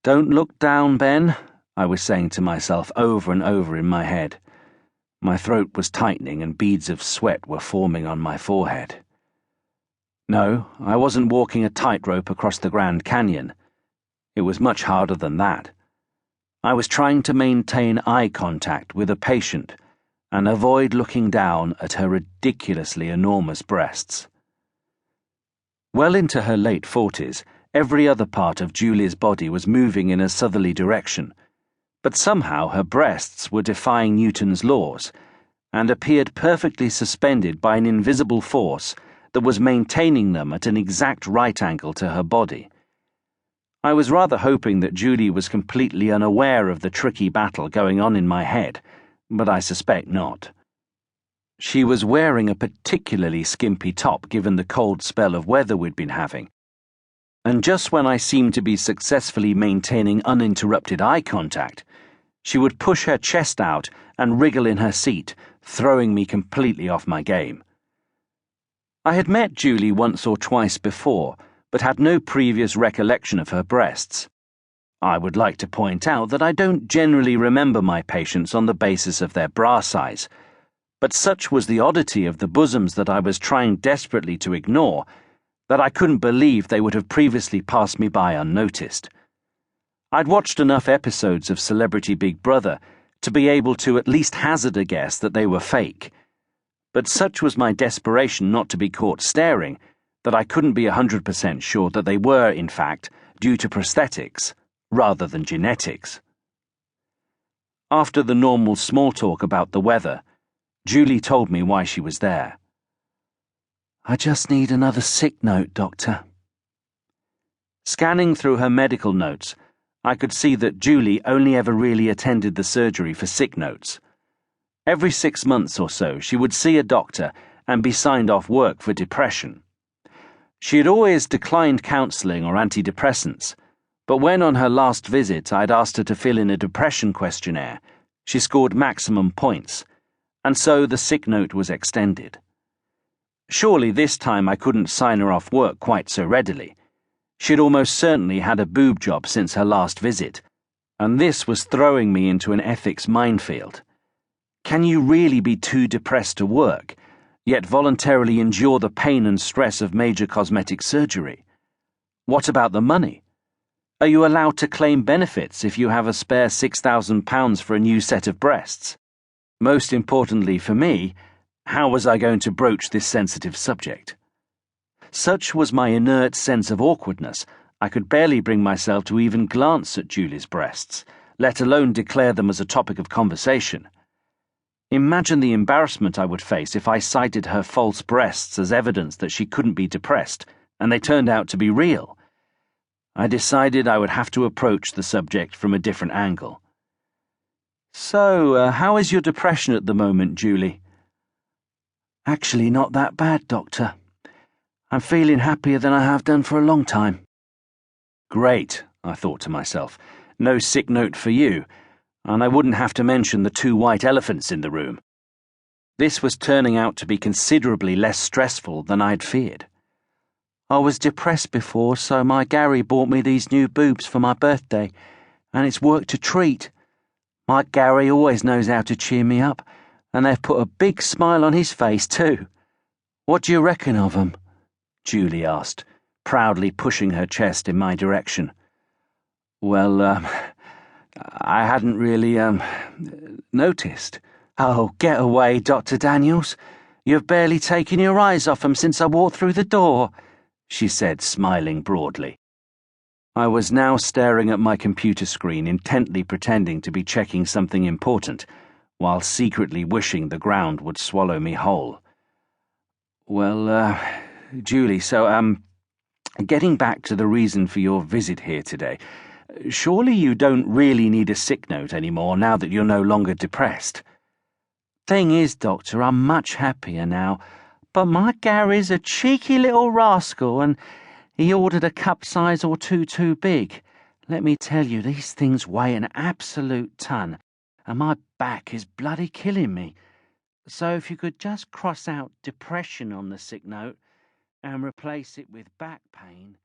"Don't look down, Ben," I was saying to myself over and over in my head. My throat was tightening and beads of sweat were forming on my forehead. No, I wasn't walking a tightrope across the Grand Canyon. It was much harder than that. I was trying to maintain eye contact with a patient and avoid looking down at her ridiculously enormous breasts. Well into her late 40s, every other part of Julie's body was moving in a southerly direction, but somehow her breasts were defying Newton's laws and appeared perfectly suspended by an invisible force that was maintaining them at an exact right angle to her body. I was rather hoping that Julie was completely unaware of the tricky battle going on in my head, but I suspect not. She was wearing a particularly skimpy top given the cold spell of weather we'd been having, and just when I seemed to be successfully maintaining uninterrupted eye contact, she would push her chest out and wriggle in her seat, throwing me completely off my game. I had met Julie once or twice before, but had no previous recollection of her breasts. I would like to point out that I don't generally remember my patients on the basis of their bra size, but such was the oddity of the bosoms that I was trying desperately to ignore that I couldn't believe they would have previously passed me by unnoticed. I'd watched enough episodes of Celebrity Big Brother to be able to at least hazard a guess that they were fake, but such was my desperation not to be caught staring that I couldn't be 100% sure that they were, in fact, due to prosthetics rather than genetics. After the normal small talk about the weather, Julie told me why she was there. "I just need another sick note, Doctor." Scanning through her medical notes, I could see that Julie only ever really attended the surgery for sick notes. Every 6 months or so, she would see a doctor and be signed off work for depression. She had always declined counselling or antidepressants, but when on her last visit I'd asked her to fill in a depression questionnaire, she scored maximum points, and so the sick note was extended. Surely this time I couldn't sign her off work quite so readily. She'd almost certainly had a boob job since her last visit, and this was throwing me into an ethics minefield. Can you really be too depressed to work, yet voluntarily endure the pain and stress of major cosmetic surgery? What about the money? Are you allowed to claim benefits if you have a spare £6,000 for a new set of breasts? Most importantly for me, how was I going to broach this sensitive subject? Such was my inert sense of awkwardness, I could barely bring myself to even glance at Julie's breasts, let alone declare them as a topic of conversation. Imagine the embarrassment I would face if I cited her false breasts as evidence that she couldn't be depressed, and they turned out to be real. I decided I would have to approach the subject from a different angle. "So, how is your depression at the moment, Julie?" "Actually not that bad, Doctor. I'm feeling happier than I have done for a long time." Great, I thought to myself. No sick note for you, and I wouldn't have to mention the 2 white elephants in the room. This was turning out to be considerably less stressful than I'd feared. "I was depressed before, so my Gary bought me these new boobs for my birthday, and it's worked a treat. My Gary always knows how to cheer me up, and they've put a big smile on his face too. What do you reckon of 'em?" Julie asked, proudly pushing her chest in my direction. "Well, I hadn't really, noticed." "Oh, get away, Dr. Daniels. You've barely taken your eyes off 'em since I walked through the door," she said, smiling broadly. I was now staring at my computer screen, intently pretending to be checking something important, while secretly wishing the ground would swallow me whole. "Well, Julie, so, getting back to the reason for your visit here today, surely you don't really need a sick note anymore now that you're no longer depressed." "Thing is, Doctor, I'm much happier now, but my Gary's a cheeky little rascal, and he ordered a cup size or two too big. Let me tell you, these things weigh an absolute ton, and my back is bloody killing me. So if you could just cross out depression on the sick note and replace it with back pain."